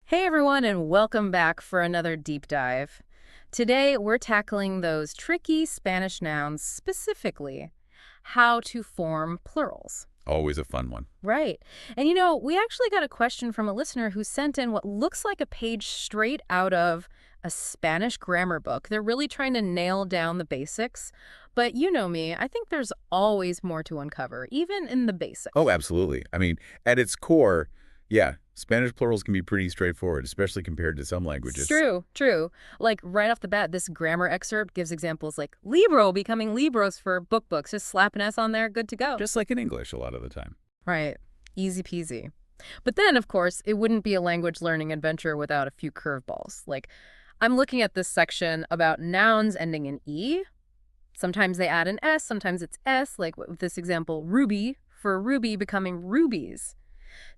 Hey everyone, and welcome back for another deep dive. Today we're tackling those tricky Spanish nouns, specifically how to form plurals. Always a fun one. Right. And we actually got a question from a listener who sent in what looks like a page straight out of a Spanish grammar book. They're really trying to nail down the basics. But you know me, I think there's always more to uncover, even in the Oh, basics. absolutely. I mean, at its core, yeah, Spanish plurals can be pretty straightforward, especially compared to some languages. True, true. Like right off the bat, this grammar excerpt gives examples like Libro becoming Libros for books. Just slap an S on there, good to go. Just like in English a lot of the time. Right. Easy peasy. But then, of course, it wouldn't be a language learning adventure without a few curveballs. Like, I'm looking at this section about nouns ending in E. Sometimes they add an S, sometimes it's S, like with this example, ruby, for ruby becoming rubies.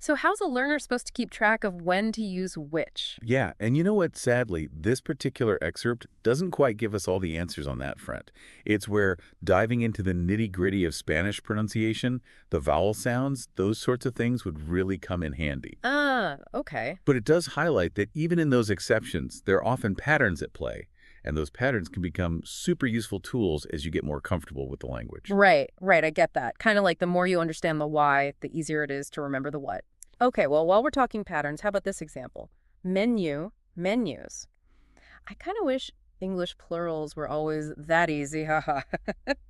So how's a learner supposed to keep track of when to use which? Yeah, and you know what? Sadly, this particular excerpt doesn't quite give us all the answers on that front. It's where diving into the nitty-gritty of Spanish pronunciation, the vowel sounds, those sorts of things would really come in handy. Ah, okay. But it does highlight that even in those exceptions, there are often patterns at play, and those patterns can become super useful tools as you get more comfortable with the language. Right, right. I get that. Kind of like the more you understand the why, the easier it is to remember the what. Okay, well, while we're talking patterns, how about this example? Menu, menus. I kind of wish English plurals were always that easy, haha.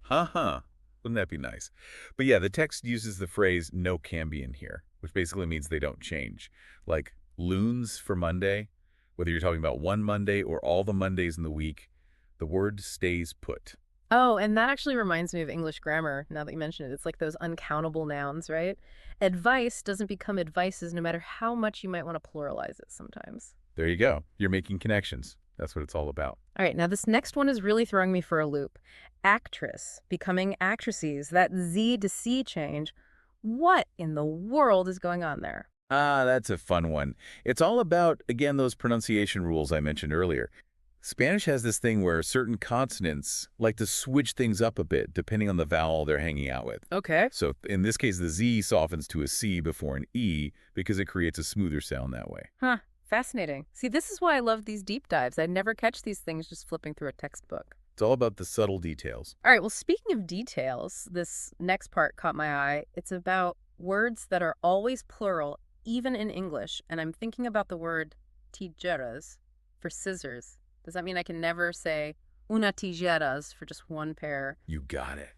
Haha. Wouldn't that be nice? But yeah, the text uses the phrase no cambion here, which basically means they don't change. Like loons for Monday, whether you're talking about one Monday or all the Mondays in the week, the word stays put. Oh, and that actually reminds me of English grammar, now that you mention it. It's like those uncountable nouns, right? Advice doesn't become advices no matter how much you might want to pluralize it sometimes. There you go. You're making connections. That's what it's all about. All right, now this next one is really throwing me for a loop. Actress becoming actresses, that Z to C change. What in the world is going on there? Ah, that's a fun one. It's all about, again, those pronunciation rules I mentioned earlier. Spanish has this thing where certain consonants like to switch things up a bit depending on the vowel they're hanging out with. Okay. So in this case, the Z softens to a C before an E because it creates a smoother sound that way. Huh, fascinating. See, this is why I love these deep dives. I never catch these things just flipping through a textbook. It's all about the subtle details. All right, well, speaking of details, this next part caught my eye. It's about words that are always plural, even in English. And I'm thinking about the word tijeras for scissors. Does that mean I can never say una tijeras for just one pair? You got it.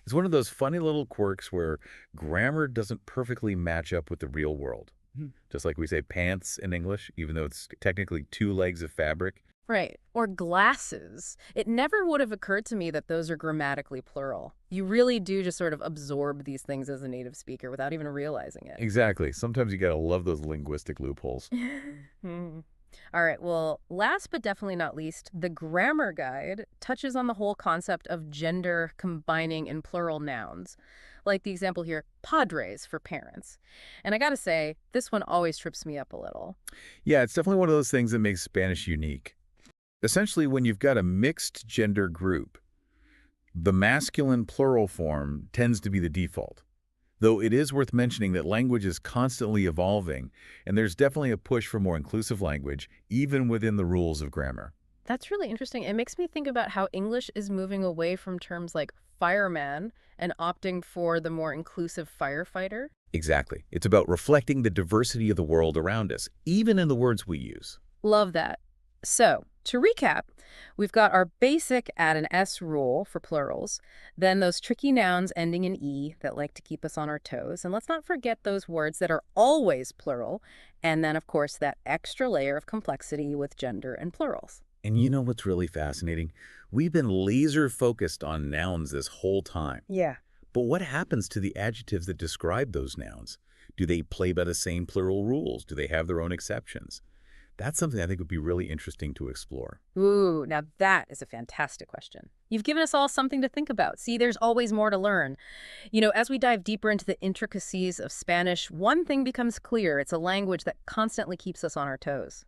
It's one of those funny little quirks where grammar doesn't perfectly match up with the real world. Just like we say pants in English, even though it's technically two legs of fabric. Right. Or glasses. It never would have occurred to me that those are grammatically plural. You really do just sort of absorb these things as a native speaker without even realizing it. Exactly. Sometimes you gotta love those linguistic loopholes. Hmm. All right, well, last but definitely not least, the grammar guide touches on the whole concept of gender combining in plural nouns, like the example here, padres for parents. And I gotta say, this one always trips me up a little. Yeah, it's definitely one of those things that makes Spanish unique. Essentially, when you've got a mixed gender group, the masculine plural form tends to be the default. Though it is worth mentioning that language is constantly evolving, and there's definitely a push for more inclusive language, even within the rules of grammar. That's really interesting. It makes me think about how English is moving away from terms like fireman and opting for the more inclusive firefighter. Exactly. It's about reflecting the diversity of the world around us, even in the words we use. Love that. So, to recap, we've got our basic add an S rule for plurals, then those tricky nouns ending in E that like to keep us on our toes, and let's not forget those words that are always plural, and then, of course, that extra layer of complexity with gender and plurals. And you know what's really fascinating? We've been laser focused on nouns this whole time. Yeah. But what happens to the adjectives that describe those nouns? Do they play by the same plural rules? Do they have their own exceptions? That's something I think would be really interesting to explore. Ooh, now that is a fantastic question. You've given us all something to think about. See, there's always more to learn. As we dive deeper into the intricacies of Spanish, one thing becomes clear. It's a language that constantly keeps us on our toes.